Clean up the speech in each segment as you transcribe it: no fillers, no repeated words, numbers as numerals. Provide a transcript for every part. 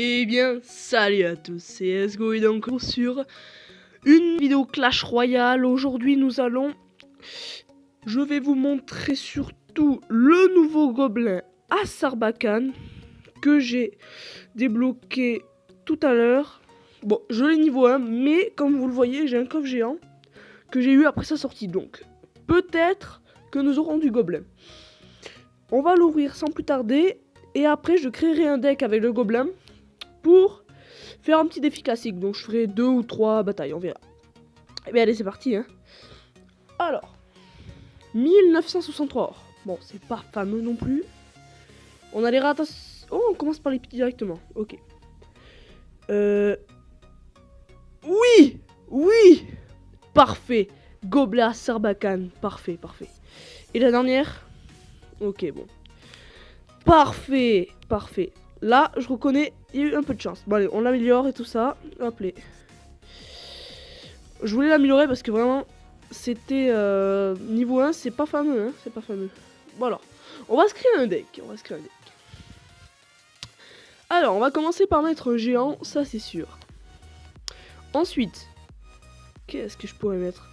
Eh bien, salut à tous, c'est Esgo et donc sur une vidéo Clash Royale. Aujourd'hui, je vais vous montrer surtout le nouveau gobelin à Sarbacane que j'ai débloqué tout à l'heure. Bon, je l'ai niveau 1, mais comme vous le voyez, j'ai un coffre géant que j'ai eu après sa sortie. Donc, peut-être que nous aurons du gobelin. On va l'ouvrir sans plus tarder. Et après, je créerai un deck avec le gobelin pour faire un petit défi classique. Donc je ferai 2 ou 3 batailles, on verra. Et bien allez, c'est parti. Hein. Alors, 1963 or. Bon, c'est pas fameux non plus. On a les ratas. Oh, on commence par les petits directement. Ok. Oui. Oui. Parfait. Gobelin Sarbacane. Parfait, parfait. Et la dernière. Ok, bon. Parfait, parfait. Là, je reconnais, il y a eu un peu de chance. Bon, allez, on l'améliore et tout ça. Hop, les. Je voulais l'améliorer parce que vraiment, c'était niveau 1, c'est pas fameux, hein, c'est pas fameux. Bon alors, on va se créer un deck, Alors, on va commencer par mettre un géant, ça c'est sûr. Ensuite, qu'est-ce que je pourrais mettre?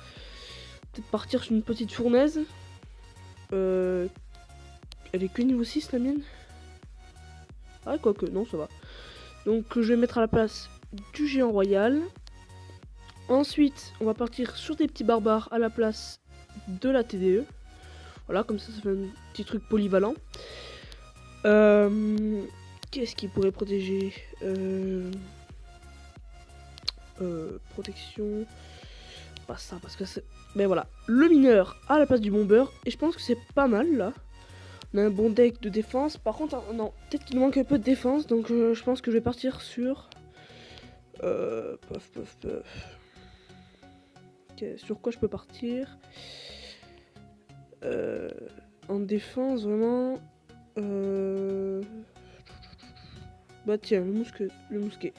Peut-être partir sur une petite fournaise. Elle est que niveau 6 la mienne. Ah, quoique, non, ça va. Donc, je vais mettre à la place du géant royal. Ensuite, on va partir sur des petits barbares à la place de la TDE. Voilà, comme ça fait un petit truc polyvalent. Qu'est-ce qui pourrait protéger protection. Pas ça, parce que c'est... Mais voilà, le mineur à la place du bombeur. Et je pense que c'est pas mal, là. On a un bon deck de défense. Par contre, non, peut-être qu'il nous manque un peu de défense. Donc je pense que je vais partir sur... Okay, sur quoi je peux partir en défense, vraiment... Bah tiens, le mousquet.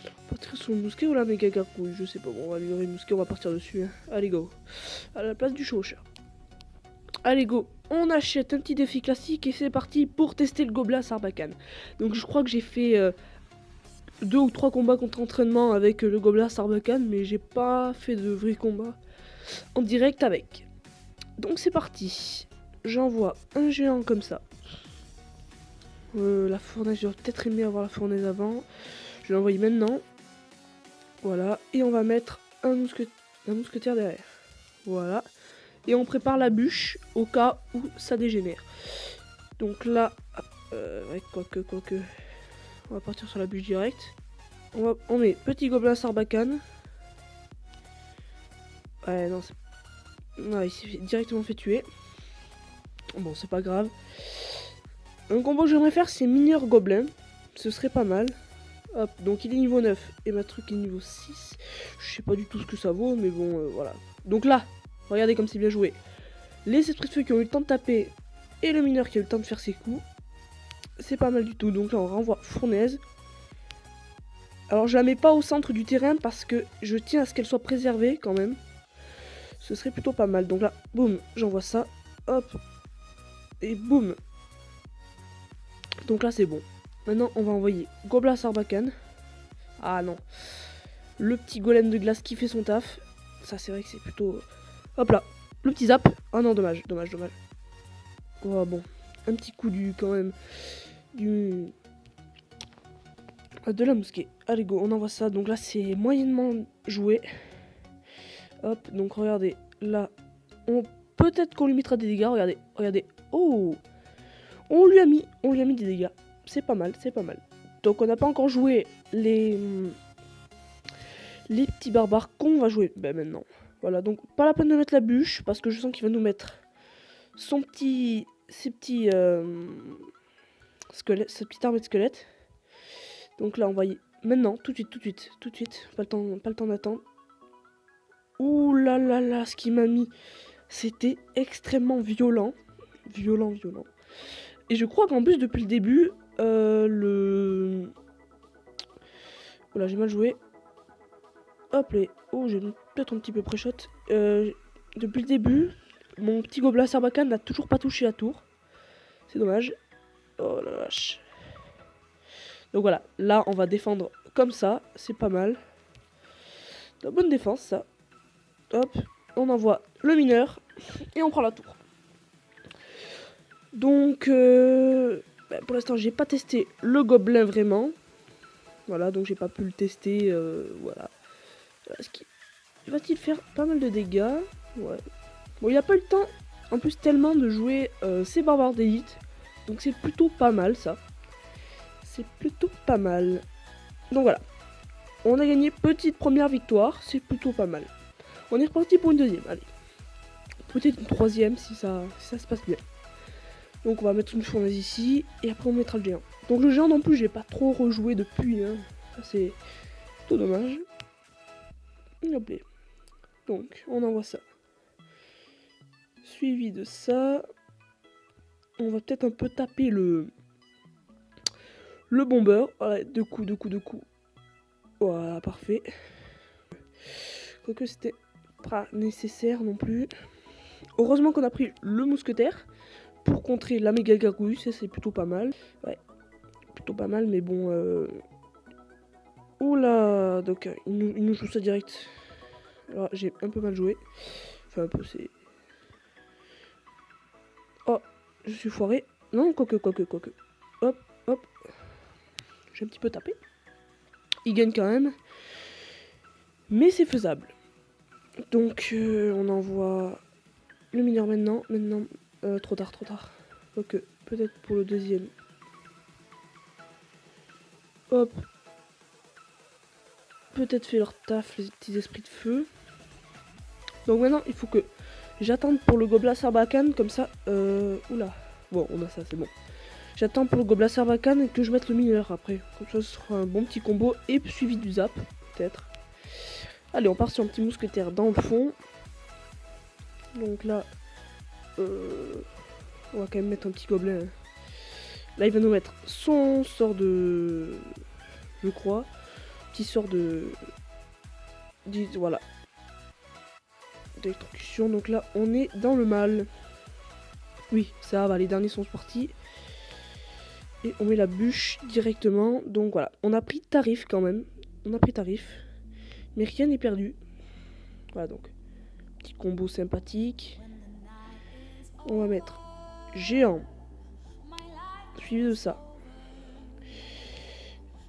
On va partir sur le mousquet ou la méga gargouille, je sais pas. Bon, on va améliorer le mousquet, on va partir dessus. Hein. Allez, go. À la place du chaucheur. Allez, go. On achète un petit défi classique et c'est parti pour tester le gobelin Sarbacane. Donc je crois que j'ai fait 2 ou 3 combats contre entraînement avec le gobelin Sarbacane, mais j'ai pas fait de vrais combats en direct avec. Donc c'est parti. J'envoie un géant comme ça. La fournaise, j'aurais peut-être aimé avoir la fournaise avant. Je vais l'envoyer maintenant. Voilà. Et on va mettre un mousquetaire derrière. Voilà. Et on prépare la bûche au cas où ça dégénère. Donc là, ouais, quoique. On va partir sur la bûche direct. On met petit gobelin Sarbacane. Ouais, non, il s'est directement fait tuer. Bon, c'est pas grave. Un combo que j'aimerais faire, c'est mineur gobelin. Ce serait pas mal. Hop, donc il est niveau 9 et ma truc est niveau 6. Je sais pas du tout ce que ça vaut, mais bon, voilà. Donc là, regardez comme c'est bien joué. Les esprits de feu qui ont eu le temps de taper et le mineur qui a eu le temps de faire ses coups. C'est pas mal du tout. Donc là, on renvoie fournaise. Alors, je la mets pas au centre du terrain parce que je tiens à ce qu'elle soit préservée quand même. Ce serait plutôt pas mal. Donc là, boum, j'envoie ça. Hop. Et boum. Donc là, c'est bon. Maintenant, on va envoyer Gobelin Sarbacane. Ah non. Le petit golem de glace qui fait son taf. Ça, c'est vrai que c'est plutôt... Hop là. Le petit zap. Ah non, dommage. Oh bon. Un petit coup quand même. De la mousquet. Allez, go. On envoie ça. Donc là, c'est moyennement joué. Hop. Donc, regardez. Là, peut-être qu'on lui mettra des dégâts. Regardez. Oh. On lui a mis des dégâts. C'est pas mal. Donc on n'a pas encore joué les petits barbares qu'on va jouer maintenant. Voilà, donc pas la peine de mettre la bûche parce que je sens qu'il va nous mettre ses petits squelettes, sa petite armée de squelettes. Donc là on va y maintenant, tout de suite. Pas le temps d'attendre. Ouh là là là, ce qu'il m'a mis, c'était extrêmement violent. Et je crois qu'en plus depuis le début, voilà, j'ai mal joué. Hop là. Oh, j'ai peut-être un petit peu pré-shot. Depuis le début, mon petit gobelin Sarbacane n'a toujours pas touché la tour. C'est dommage. Oh la vache. Donc voilà, là on va défendre comme ça, c'est pas mal. De la bonne défense ça. Hop, on envoie le mineur et on prend la tour. Donc pour l'instant j'ai pas testé le gobelin vraiment. Voilà, donc j'ai pas pu le tester, voilà. Va-t-il faire pas mal de dégâts? Ouais. Bon, il a pas eu le temps, en plus tellement de jouer ces barbares d'élite. Donc c'est plutôt pas mal ça. C'est plutôt pas mal. Donc voilà. On a gagné petite première victoire, c'est plutôt pas mal. On est reparti pour une deuxième, allez. Peut-être une troisième si ça se passe bien. Donc on va mettre une fournaise ici, et après on mettra le géant. Donc le géant non plus, j'ai pas trop rejoué depuis, hein. Ça c'est plutôt dommage. Hop là. Donc on envoie ça. Suivi de ça. On va peut-être un peu taper le bombeur. Voilà, deux coups. Voilà, parfait. Quoique c'était pas nécessaire non plus. Heureusement qu'on a pris le mousquetaire pour contrer la méga gargouille, ça c'est plutôt pas mal. Ouais, plutôt pas mal, mais bon. Oula, donc il nous joue ça direct. Alors j'ai un peu mal joué. Enfin un peu, c'est... Oh, je suis foiré. Non, quoique. Hop. J'ai un petit peu tapé. Il gagne quand même. Mais c'est faisable. Donc on envoie le mineur maintenant. Trop tard. Ok, peut-être pour le deuxième. Hop. Peut-être fait leur taf, les petits esprits de feu. Donc maintenant, il faut que j'attende pour le gobelin Sarbacane, comme ça... Oula. Bon, on a ça, c'est bon. J'attends pour le gobelin Sarbacane et que je mette le mineur après. Comme ça, ce sera un bon petit combo et suivi du zap, peut-être. Allez, on part sur un petit mousquetaire dans le fond. Donc là... on va quand même mettre un petit gobelin. Là, il va nous mettre son sort de... Je crois. Petit sort de... Voilà. D'électrocution. Donc là, on est dans le mal. Oui, ça va. Les derniers sont partis. Et on met la bûche directement. Donc voilà. On a pris tarif quand même. Mais rien n'est perdu. Voilà donc. Petit combo sympathique. On va mettre géant. Suivi de ça.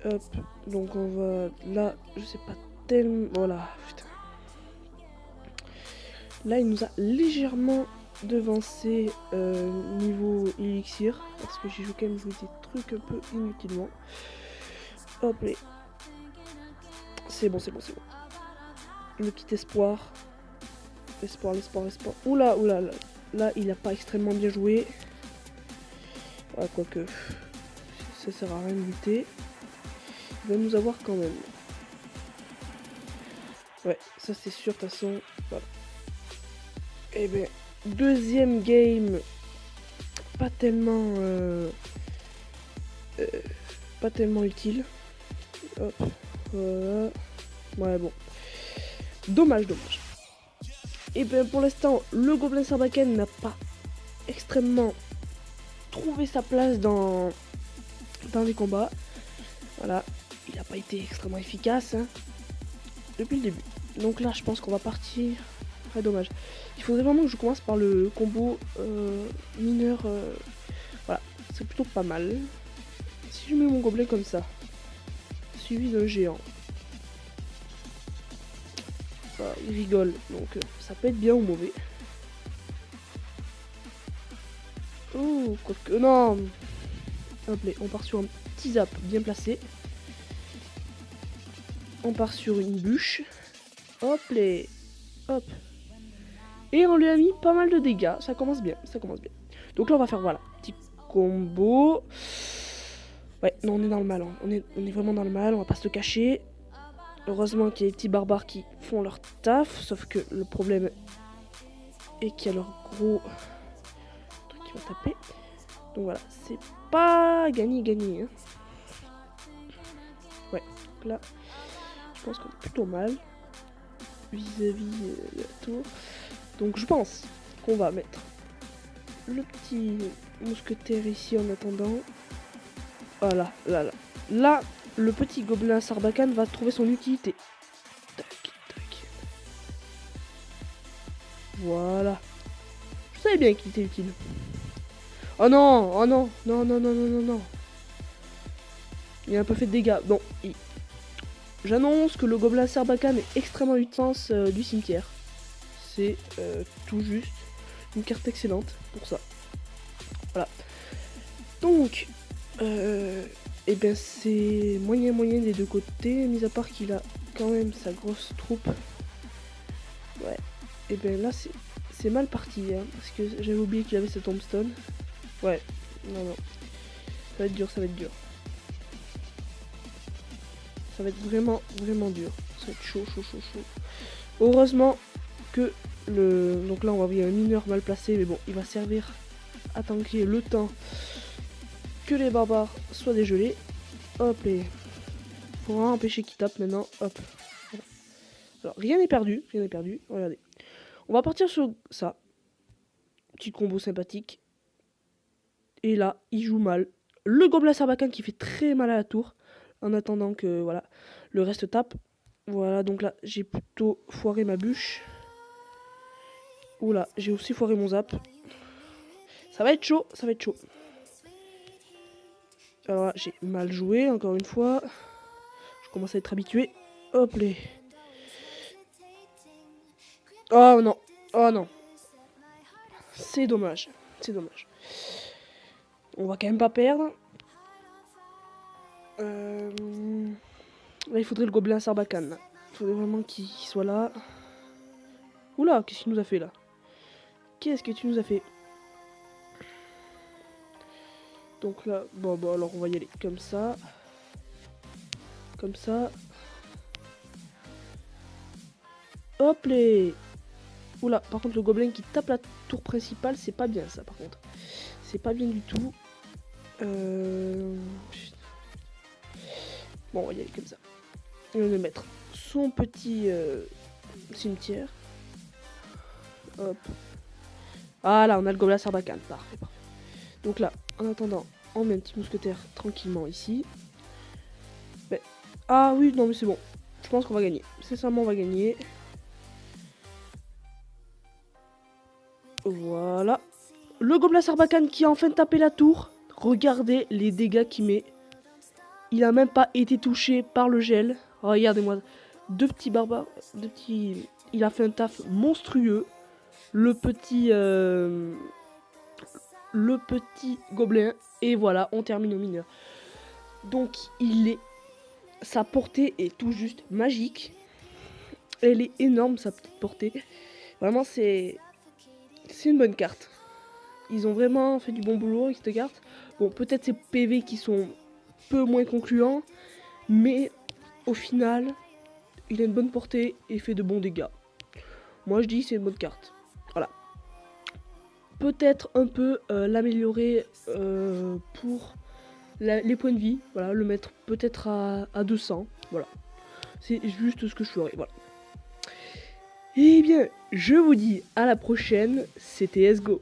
Hop. Donc on va... Là, je sais pas tellement... Voilà. Putain. Là, il nous a légèrement devancé niveau élixir. Parce que j'ai quand même joué des trucs un peu inutilement. Hop là. C'est bon. Le petit espoir. Espoir. Oula. Là, il a pas extrêmement bien joué. Voilà, quoique... Ça sert à rien de lutter. Il va nous avoir quand même. Ouais, ça c'est sûr, de toute façon. Voilà. Et bien, deuxième game. Pas tellement utile. Hop, voilà. Ouais, bon. Dommage. Et bien, pour l'instant, le gobelin Sarbacane n'a pas extrêmement trouvé sa place dans les combats. Voilà. Il n'a pas été extrêmement efficace depuis le début. Donc là, je pense qu'on va partir. Très dommage. Il faudrait vraiment que je commence par le combo mineur. Voilà, c'est plutôt pas mal. Si je mets mon gobelin comme ça, suivi d'un géant. Voilà, il rigole, donc ça peut être bien ou mauvais. Oh, quoique... Non. Hop là, on part sur un petit zap bien placé. On part sur une bûche. Hop là. Hop. Et on lui a mis pas mal de dégâts. Ça commence bien. Donc là, on va faire, voilà, petit combo. Ouais, non, on est dans le mal. Hein. On est vraiment dans le mal. On va pas se le cacher. Heureusement qu'il y a des petits barbares qui font leur taf. Sauf que le problème est qu'il y a leur gros truc qui va taper. Donc voilà, c'est pas gagné. Hein. Ouais, donc là, je pense qu'on est plutôt mal vis-à-vis de la tour. Donc je pense qu'on va mettre le petit mousquetaire ici en attendant. Voilà, là. là, le petit gobelin Sarbacane va trouver son utilité. Tac, tac. Voilà. Je savais bien qu'il était utile. Oh non, oh non, non, non, non, non, non, non. Il a un peu fait de dégâts. Bon, j'annonce que le gobelin Sarbacane est extrêmement utile du cimetière. C'est tout juste une carte excellente pour ça. Voilà. Donc, et bien c'est moyen des deux côtés, mis à part qu'il a quand même sa grosse troupe. Ouais. Et bien là c'est mal parti, hein, parce que j'avais oublié qu'il avait ce tombstone. Ouais. Non non. Ça va être dur, ça va être dur. Ça va être vraiment dur. Ça va être chaud. Heureusement que donc là on va voir un mineur mal placé, mais bon, il va servir à tanker le temps que les barbares soient dégelés. Hop, et faut vraiment empêcher qu'il tape maintenant. Hop. Voilà. Alors rien n'est perdu, Regardez. On va partir sur ça. Petit combo sympathique. Et là, il joue mal. Le gobelin Sarbacane qui fait très mal à la tour. En attendant que voilà, le reste tape. Voilà, donc là, j'ai plutôt foiré ma bûche. Oula, j'ai aussi foiré mon zap. Ça va être chaud, Alors là, j'ai mal joué, encore une fois. Je commence à être habitué. Hop les. Oh non, oh non. C'est dommage, On va quand même pas perdre. Là, il faudrait le gobelin Sarbacane. Il faudrait vraiment qu'il soit là. Oula, qu'est-ce qu'il nous a fait là? Qu'est-ce que tu nous as fait? Donc là, bon, alors on va y aller comme ça. Comme ça. Hop les. Oula, par contre le gobelin qui tape la tour principale, c'est pas bien ça par contre. C'est pas bien du tout. Bon, on va y aller comme ça. Et on va mettre son petit cimetière. Hop. Ah là, on a le gobelin Sarbacane. Parfait. Donc là, en attendant, on met un petit mousquetaire tranquillement ici. Mais... Ah oui, non mais c'est bon. Je pense qu'on va gagner. Sincèrement, on va gagner. Voilà. Le gobelin Sarbacane qui a enfin tapé la tour. Regardez les dégâts qu'il met. Il a même pas été touché par le gel. Regardez-moi. Deux petits barbares. Il a fait un taf monstrueux. Le petit gobelin. Et voilà, on termine au mineur. Donc, sa portée est tout juste magique. Elle est énorme, sa petite portée. Vraiment, c'est une bonne carte. Ils ont vraiment fait du bon boulot avec cette carte. Bon, peut-être ces PV qui sont peu moins concluants. Mais au final, il a une bonne portée et fait de bons dégâts. Moi, je dis c'est une bonne carte. Voilà. Peut-être un peu l'améliorer pour les points de vie. Voilà, le mettre peut-être à 200. Voilà. C'est juste ce que je ferai. Voilà. Et bien, je vous dis à la prochaine. C'était Esgo.